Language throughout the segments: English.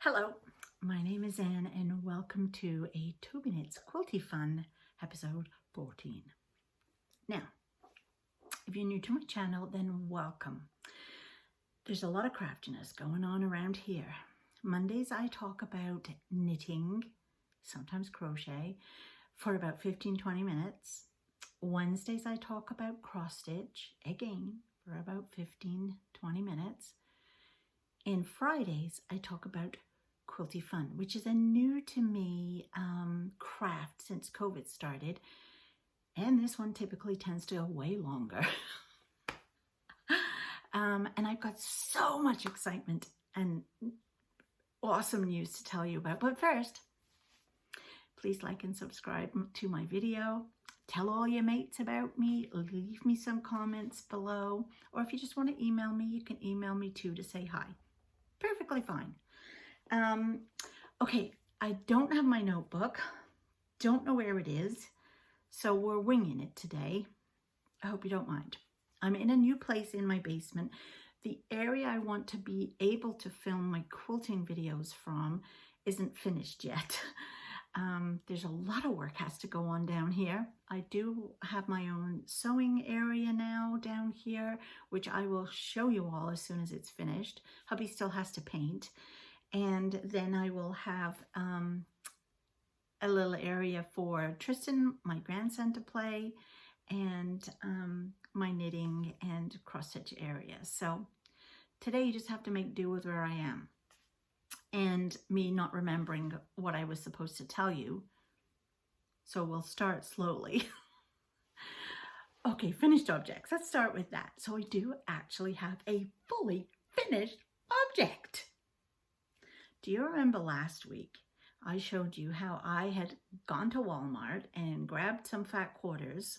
Hello, my name is Anne and welcome to a Tobyknits Quilty Fun episode 14. Now, if you're new to my channel, then welcome. There's a lot of craftiness going on around here. Mondays I talk about knitting, sometimes crochet, for about 15-20 minutes. Wednesdays I talk about cross stitch, again, for about 15-20 minutes. And Fridays I talk about Quilty Fun, which is a new to me craft since COVID started, and this one typically tends to go way longer. And I've got so much excitement and awesome news to tell you about. But first, please like and subscribe to my video. Tell all your mates about me. Leave me some comments below. Or if you just want to email me, you can email me too to say hi. Perfectly fine. Okay, I don't have my notebook. Don't know where it is. So we're winging it today. I hope you don't mind. I'm in a new place in my basement. The area I want to be able to film my quilting videos from isn't finished yet. There's a lot of work has to go on down here. I do have my own sewing area now down here, which I will show you all as soon as it's finished. Hubby still has to paint. And then I will have a little area for Tristan, my grandson, to play, and my knitting and cross stitch area. So today you just have to make do with where I am and me not remembering what I was supposed to tell you. So we'll start slowly. Okay, finished objects. Let's start with that. So I do actually have a fully finished object. Do you remember last week I showed you how I had gone to Walmart and grabbed some fat quarters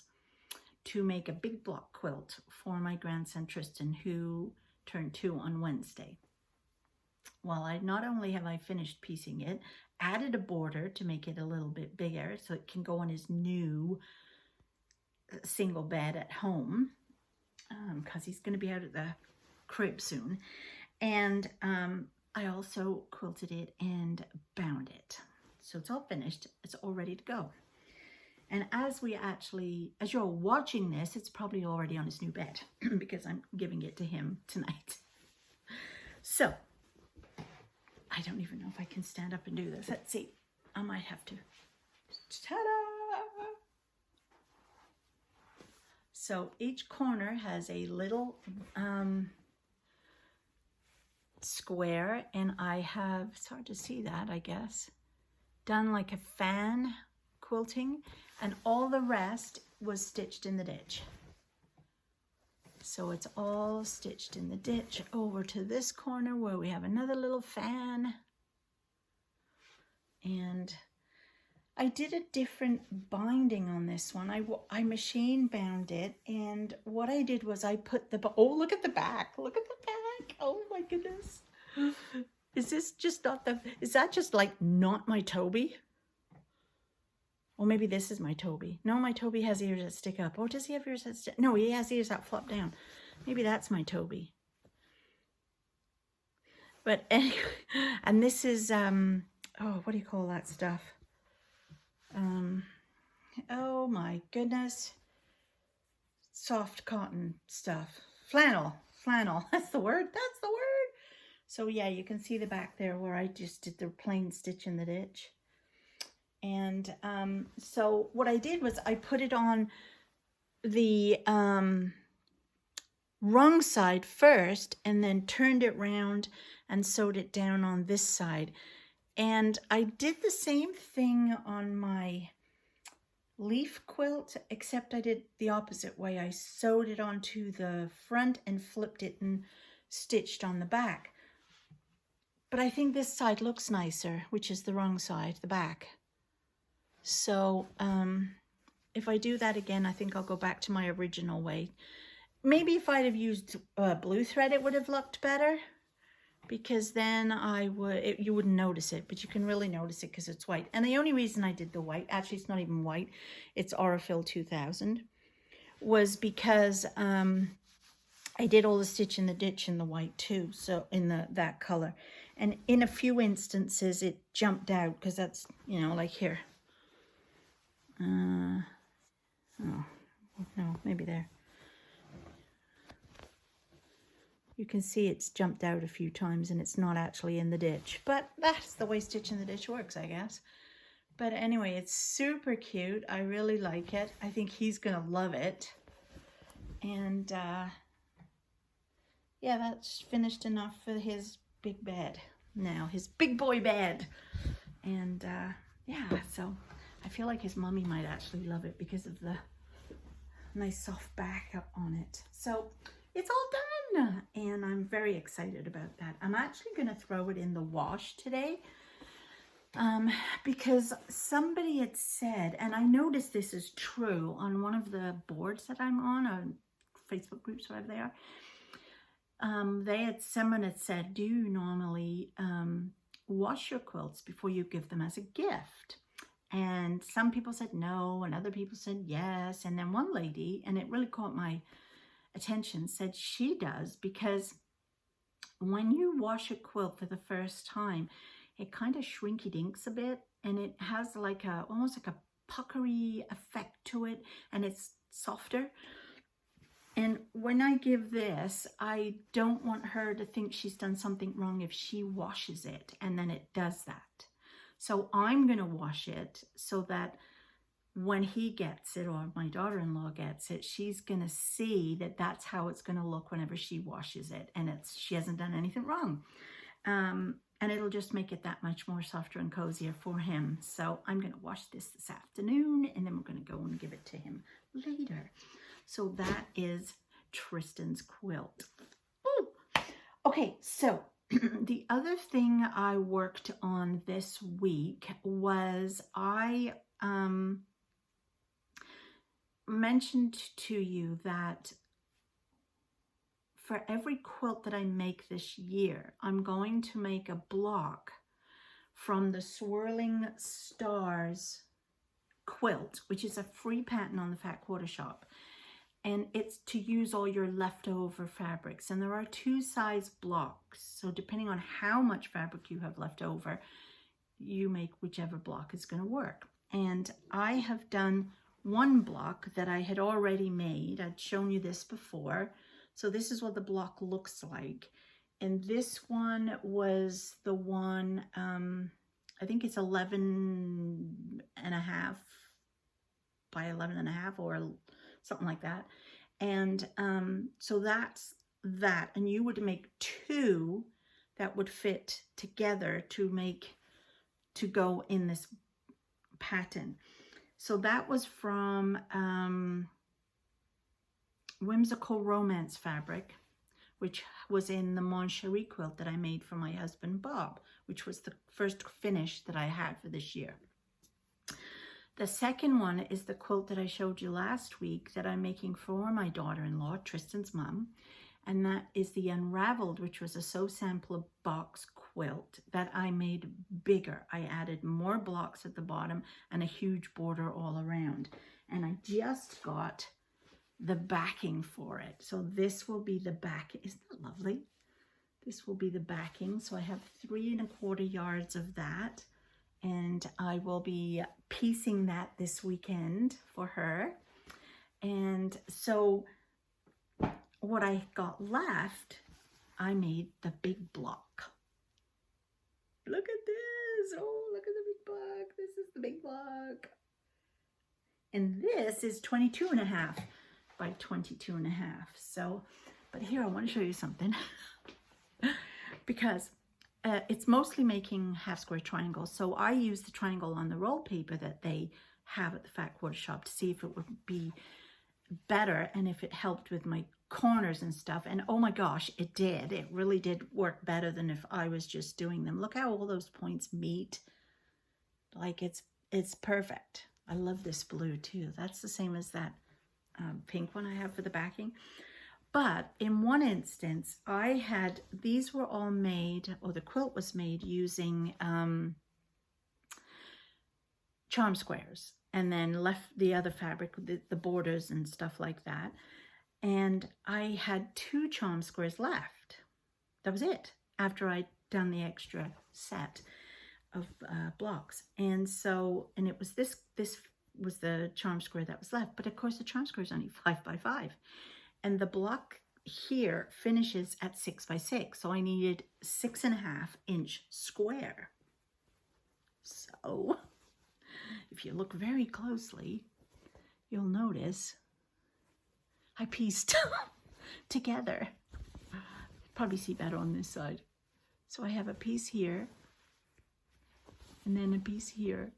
to make a big block quilt for my grandson Tristan, who turned 2 on Wednesday? Well, not only have I finished piecing it, added a border to make it a little bit bigger so it can go on his new single bed at home, because he's going to be out at the crib soon. And I also quilted it and bound it. So it's all finished. It's all ready to go. And as you're watching this, it's probably already on his new bed because I'm giving it to him tonight. So I don't even know if I can stand up and do this. Let's see. I might have to. Ta-da! So each corner has a little square, and I have, it's hard to see that, I guess, done like a fan quilting, and all the rest was stitched in the ditch. So it's all stitched in the ditch over to this corner where we have another little fan. And I did a different binding on this one. I machine bound it, and what I did was I put oh, look at the back. Look at the back. Oh my goodness. Is this just not is that just like not my Toby? Or maybe this is my Toby. No, my Toby has ears that stick up. Oh, does he have ears that stick? No, he has ears that flop down. Maybe that's my Toby. But anyway, and this is, oh, what do you call that stuff? Oh my goodness. Soft cotton stuff. Flannel. That's the word. That's the word. So yeah, you can see the back there where I just did the plain stitch in the ditch. And so what I did was I put it on the wrong side first and then turned it round and sewed it down on this side. And I did the same thing on my leaf quilt, except I did the opposite way. I sewed it onto the front and flipped it and stitched on the back. But I think this side looks nicer, which is the wrong side, the back. So if I do that again, I think I'll go back to my original way. Maybe if I'd have used blue thread, it would have looked better, because then you wouldn't notice it, but you can really notice it because it's white. And the only reason I did the white, actually it's not even white, it's Aurifil 2000, was because I I did all the stitch in the ditch in the white too, so in that color. And in a few instances it jumped out because that's, you know, like here. Oh, no, maybe there. You can see it's jumped out a few times and it's not actually in the ditch. But that's the way stitch in the ditch works, I guess. But anyway, it's super cute. I really like it. I think he's going to love it. And yeah, that's finished enough for his big bed now, his big boy bed. And yeah, so I feel like his mommy might actually love it because of the nice soft back up on it. So it's all done and I'm very excited about that. I'm actually going to throw it in the wash today because somebody had said, and I noticed this is true on one of the boards that I'm on Facebook groups, whatever they are. Someone had said, do you normally wash your quilts before you give them as a gift? And some people said no, and other people said yes. And then one lady, and it really caught my attention, said she does, because when you wash a quilt for the first time, it kind of shrinky dinks a bit, and it has like a almost like a puckery effect to it, and it's softer. And when I give this, I don't want her to think she's done something wrong if she washes it and then it does that. So I'm going to wash it so that when he gets it, or my daughter-in-law gets it, she's going to see that that's how it's going to look whenever she washes it, and she hasn't done anything wrong. And it'll just make it that much more softer and cozier for him. So I'm going to wash this afternoon, and then we're going to go and give it to him later. So that is Tristan's quilt. Ooh. Okay, so the other thing I worked on this week was I mentioned to you that for every quilt that I make this year, I'm going to make a block from the Swirling Stars quilt, which is a free pattern on the Fat Quarter Shop. And it's to use all your leftover fabrics. And there are 2 size blocks. So depending on how much fabric you have left over, you make whichever block is going to work. And I have done one block that I had already made. I'd shown you this before. So this is what the block looks like. And this one was the one, I think it's 11 and a half by 11 and a half or something like that. And so that's that. And you would make 2 that would fit together to go in this pattern. So that was from Whimsical Romance fabric, which was in the Mon Cherie quilt that I made for my husband Bob, which was the first finish that I had for this year. The second one is the quilt that I showed you last week that I'm making for my daughter-in-law, Tristan's mom, and that is the Unraveled, which was a Sew Sampler box quilt that I made bigger. I added more blocks at the bottom and a huge border all around, and I just got the backing for it. So this will be the back. Isn't that lovely? This will be the backing. So I have 3 1/4 yards of that, and I will be piecing that this weekend for her. And so what I got left, I made the big block. Look at this. Oh, look at the big block. This is the big block. And this is 22 and a half by 22 and a half. So, but here I want to show you something because it's mostly making half square triangles. So I used the triangle on the roll paper that they have at the Fat Quarter Shop to see if it would be better and if it helped with my corners and stuff. And oh my gosh, it did. It really did work better than if I was just doing them. Look how all those points meet. Like it's perfect. I love this blue too. That's the same as that pink one I have for the backing. But in one instance, these were all made, or the quilt was made using charm squares, and then left the other fabric, the borders and stuff like that. And I had 2 charm squares left. That was it, after I'd done the extra set of blocks. And so, and it was this was the charm square that was left. But of course the charm square is only 5 by 5. And the block here finishes at 6 by 6. So I needed 6.5 inch square. So if you look very closely, you'll notice I pieced together. Probably see better on this side. So I have a piece here, and then a piece here,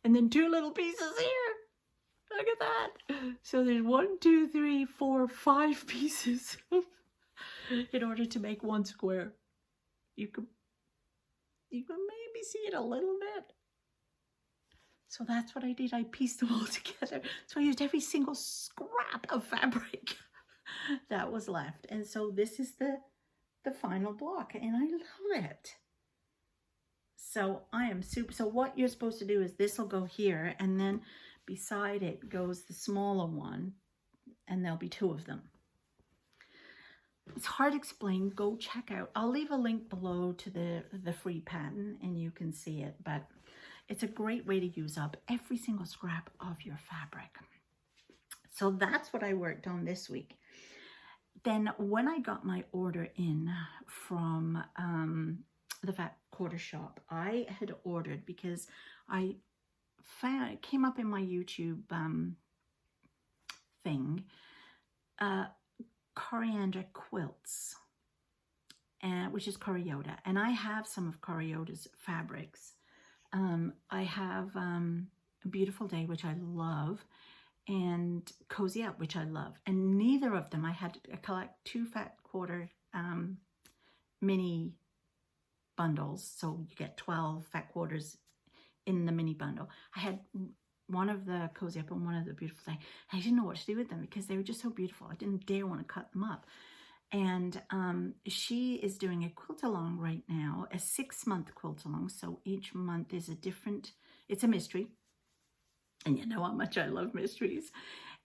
and then 2 little pieces here. Look at that. So there's 1, 2, 3, 4, 5 pieces in order to make 1 square. You can maybe see it a little bit. So that's what I did. I pieced them all together. So I used every single scrap of fabric that was left. And so this is the final block, and I love it. So I am super. So what you're supposed to do is this will go here, and then beside it goes the smaller one, and there'll be 2 of them. It's hard to explain. Go check out. I'll leave a link below to the free pattern, and you can see it. But it's a great way to use up every single scrap of your fabric. So that's what I worked on this week. Then when I got my order in from the Fat Quarter Shop, I had ordered, because I found it came up in my YouTube thing, coriander quilts, which is Coriota, and I have some of Coriota's fabrics. I have A Beautiful Day, which I love, and Cozy Up, which I love, and neither of them, I had to collect 2 Fat Quarter mini bundles, so you get 12 Fat Quarters in the mini bundle. I had one of the Cozy Up and one of the Beautiful Day. I didn't know what to do with them because they were just so beautiful. I didn't dare want to cut them up. And she is doing a quilt along right now, a 6-month quilt along. So each month is a different, it's a mystery. And you know how much I love mysteries.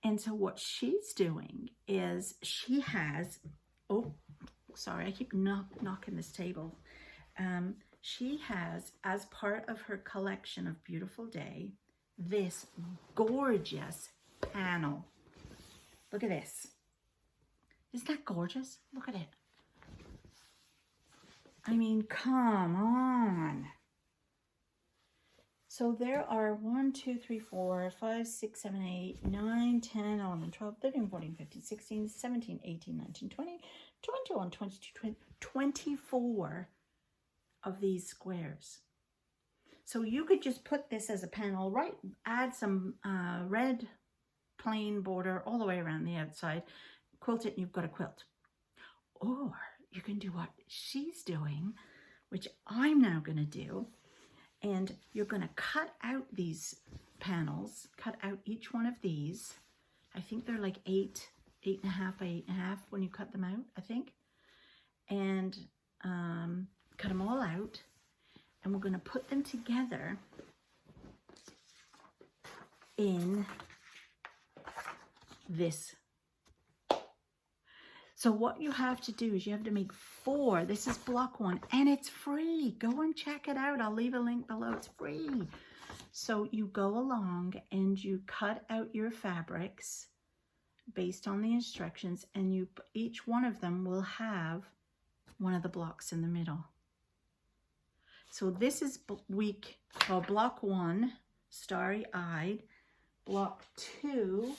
And so what she's doing is she has, oh, sorry, I keep knocking this table. She has, as part of her collection of Beautiful Day, this gorgeous panel. Look at this. Isn't that gorgeous? Look at it. I mean, come on. So there are 1, 2, 3, 4, 5, 6, 7, 8, 9, 10, 11, 12, 13, 14, 15, 16, 17, 18, 19, 20, 21, 22, 24 of these squares. So you could just put this as a panel, right? Add some red plain border all the way around the outside, quilt it, and you've got a quilt. Or you can do what she's doing, which I'm now going to do. And you're going to cut out these panels, cut out each one of these. I think they're like 8.5 by 8.5 when you cut them out, I think. And cut them all out. And we're going to put them together in this. So what you have to do is you have to make 4. This is block 1, and it's free. Go and check it out. I'll leave a link below. It's free. So you go along and you cut out your fabrics based on the instructions, and you each one of them will have one of the blocks in the middle. So this is week, or block 1, Starry Eyed. Block 2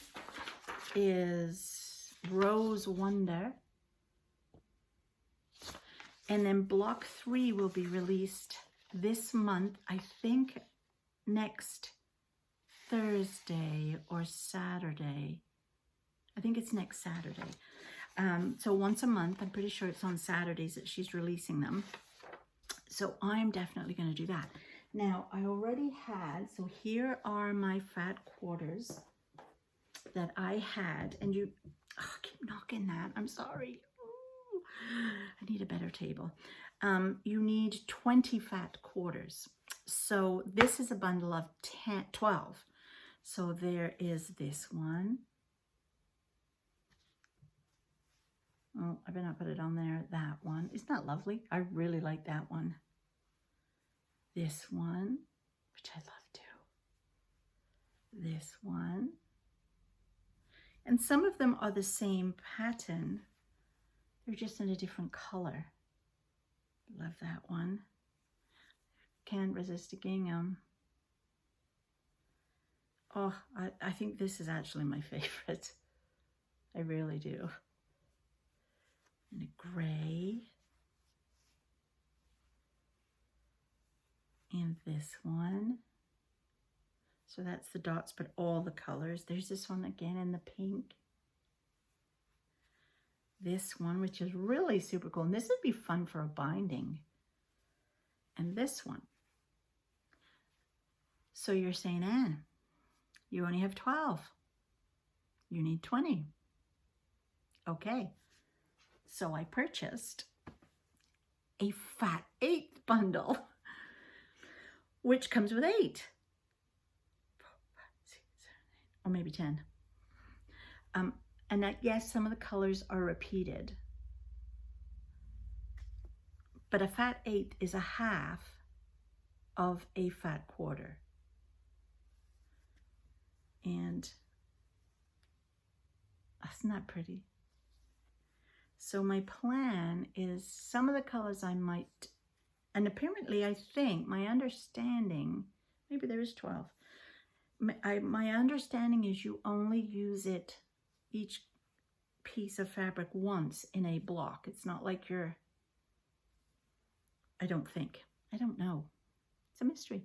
is Rose Wonder. And then block 3 will be released this month, I think next Thursday or Saturday. I think it's next Saturday. So once a month, I'm pretty sure it's on Saturdays that she's releasing them. So I'm definitely going to do that. Now, I already had, so here are my fat quarters that I had, and you, oh, I keep knocking that, I'm sorry. Ooh, I need a better table. You need 20 fat quarters. So this is a bundle of 12. So there is this one, Oh, I better not put it on there. That one. Isn't that lovely? I really like that one. This one, which I love too. This one. And some of them are the same pattern. They're just in a different color. Love that one. Can't resist a gingham. Oh, I think this is actually my favorite. I really do. And a gray. And this one. So that's the dots, but all the colors. There's this one again in the pink. This one, which is really super cool. And this would be fun for a binding. And this one. So you're saying, Anne, you only have 12. You need 20. Okay. So I purchased a fat 8th bundle, which comes with 8. 4, 5, 6, 7, 8, or maybe 10. And that, yes, some of the colors are repeated. But a fat 8th is a half of a fat quarter. And isn't that pretty? So my plan is some of the colors I might, and apparently I think my understanding, maybe there is 12. My understanding is you only use it, each piece of fabric, once in a block. It's not like you're, I don't think, I don't know. It's a mystery.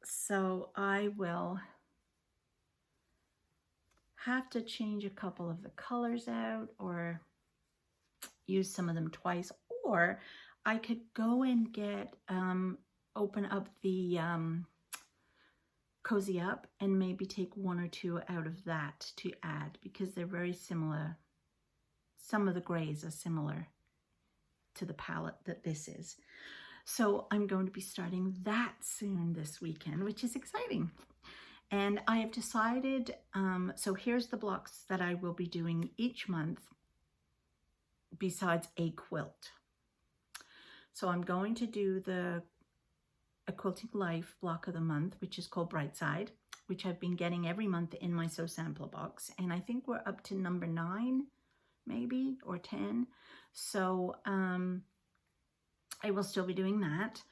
So I will have to change a couple of the colors out or use some of them twice, or I could go and get, open up the Cozy Up and maybe take 1 or 2 out of that to add, because they're very similar. Some of the grays are similar to the palette that this is. So I'm going to be starting that soon this weekend, which is exciting. And I have decided, so here's the blocks that I will be doing each month besides a quilt. So I'm going to do a Quilting Life block of the month, which is called Bright Side, which I've been getting every month in my Sew Sampler box. And I think we're up to number 9, maybe, or 10. So I will still be doing that.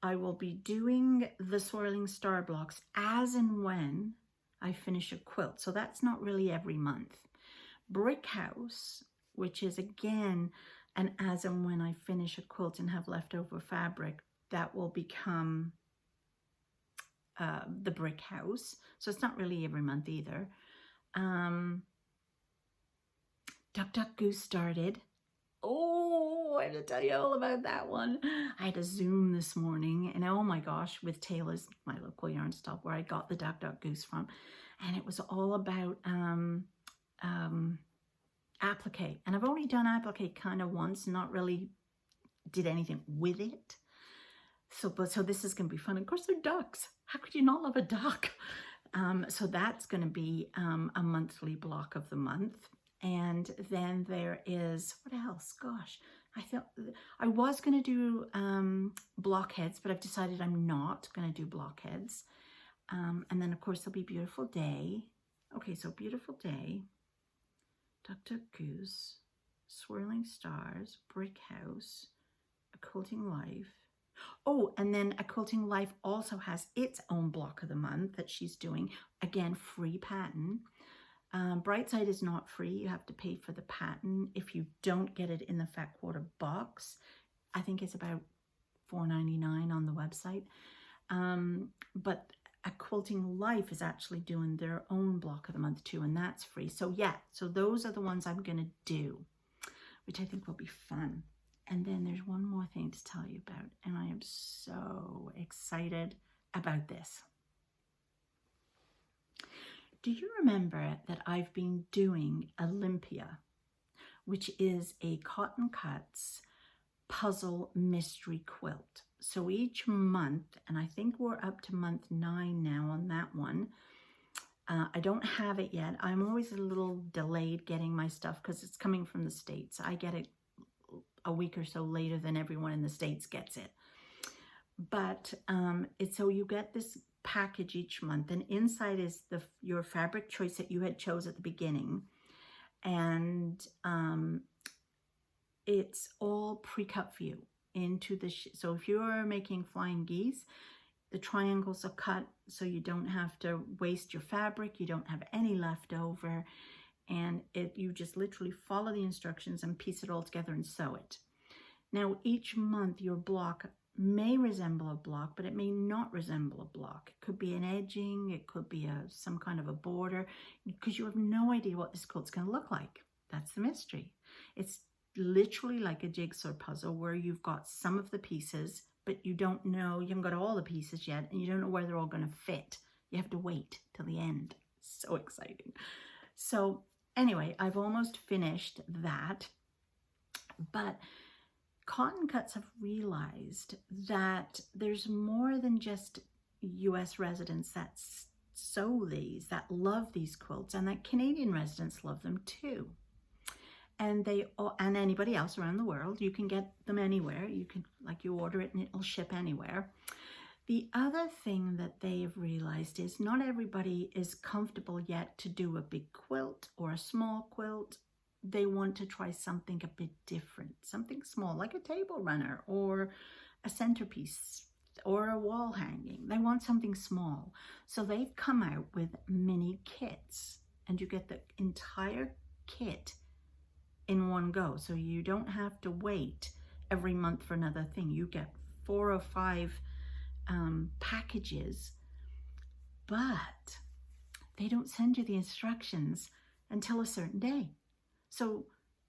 I will be doing the Swirling Star blocks as and when I finish a quilt. So that's not really every month. Brick House, which is again an as and when I finish a quilt and have leftover fabric, that will become the Brick House. So it's not really every month either. Duck Duck Goose started. Oh, I have to tell you all about that one. I had a Zoom this morning, and oh my gosh, with Taylor's, my local yarn stop, where I got the Duck Duck Goose from, and it was all about applique. And I've only done applique kind of once, not really did anything with it. So this is going to be fun. Of course, they're ducks. How could you not love a duck? So that's going to be a monthly block of the month. And then there is, what else? Gosh, I thought I was going to do blockheads, but I've decided I'm not going to do blockheads. And then, of course, there'll be Beautiful Day. Okay, so Beautiful Day, Duck Duck Goose, Swirling Stars, Brick House, A Quilting Life. Oh, and then A Quilting Life also has its own block of the month that she's doing. Again, free pattern. Brightside is not free. You have to pay for the pattern. If you don't get it in the Fat Quarter box, I think it's about $4.99 on the website. But A Quilting Life is actually doing their own block of the month too, and that's free. So yeah, so those are the ones I'm going to do, which I think will be fun. And then there's one more thing to tell you about, and I am so excited about this. Do you remember that I've been doing Olympia, which is a Cotton Cuts puzzle mystery quilt? So each month, and I think we're up to month 9 now on that one, I don't have it yet. I'm always a little delayed getting my stuff because it's coming from the States. I get it a week or so later than everyone in the States gets it. But so you get this package each month, and inside is your fabric choice that you had chose at the beginning, and it's all pre-cut for you into the so if you're making flying geese, the triangles are cut so you don't have to waste your fabric, you don't have any left over, and you just literally follow the instructions and piece it all together and sew it. Now each month your block may resemble a block, but it may not resemble a block. It could be an edging, it could be some kind of a border, because you have no idea what this quilt's going to look like. That's the mystery. It's literally like a jigsaw puzzle where you've got some of the pieces, but you don't know, you haven't got all the pieces yet, and you don't know where they're all going to fit. You have to wait till the end. So exciting. So anyway, I've almost finished that, but Cotton Cuts have realized that there's more than just US residents that sew these, that love these quilts, and that Canadian residents love them too. And and anybody else around the world, you can get them anywhere. You can, like, you order it and it'll ship anywhere. The other thing that they have realized is not everybody is comfortable yet to do a big quilt or a small quilt. They want to try something a bit different, something small, like a table runner or a centerpiece or a wall hanging. They want something small. So they've come out with mini kits, and you get the entire kit in one go. So you don't have to wait every month for another thing. You get 4 or 5 packages, but they don't send you the instructions until a certain day. So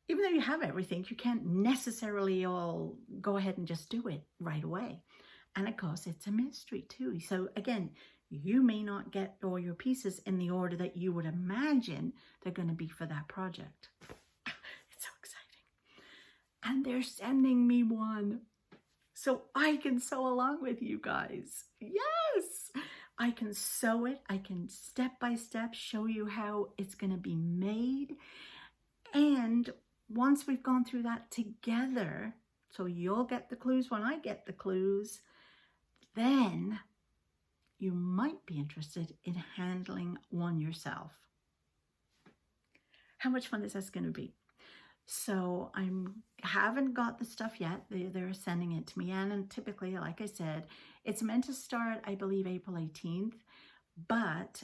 even though you have everything, you can't necessarily all go ahead and just do it right away. And of course, it's a mystery too. So again, you may not get all your pieces in the order that you would imagine they're going to be for that project. It's so exciting. And they're sending me one so I can sew along with you guys. Yes! I can sew it. I can step by step show you how it's going to be made. And once we've gone through that together, so you'll get the clues when I get the clues, then you might be interested in handling one yourself. How much fun is this going to be? So I haven't got the stuff yet. They're sending it to me. And typically, like I said, it's meant to start, I believe, April 18th, but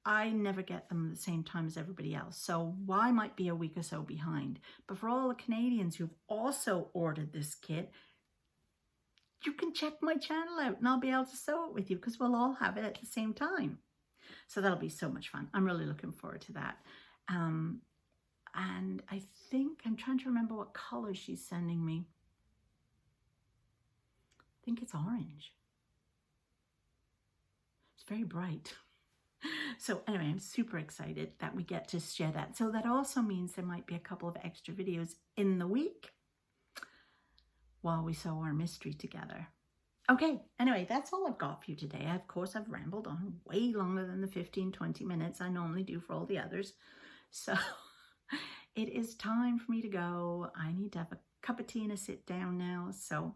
I never get them at the same time as everybody else. So I might be a week or so behind. But for all the Canadians who've also ordered this kit, you can check my channel out and I'll be able to sew it with you because we'll all have it at the same time. So that'll be so much fun. I'm really looking forward to that. And I think, I'm trying to remember what color she's sending me. I think it's orange. It's very bright. So anyway, I'm super excited that we get to share that. So that also means there might be a couple of extra videos in the week while we sew our mystery together. Okay, anyway, that's all I've got for you today. Of course, I've rambled on way longer than the 15-20 minutes I normally do for all the others. So it is time for me to go. I need to have a cup of tea and a sit down now. So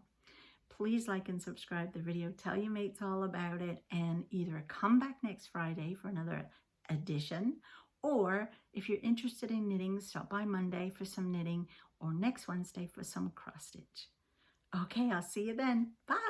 please like and subscribe the video. Tell your mates all about it. And either come back next Friday for another edition. Or if you're interested in knitting, stop by Monday for some knitting. Or next Wednesday for some cross stitch. Okay, I'll see you then. Bye.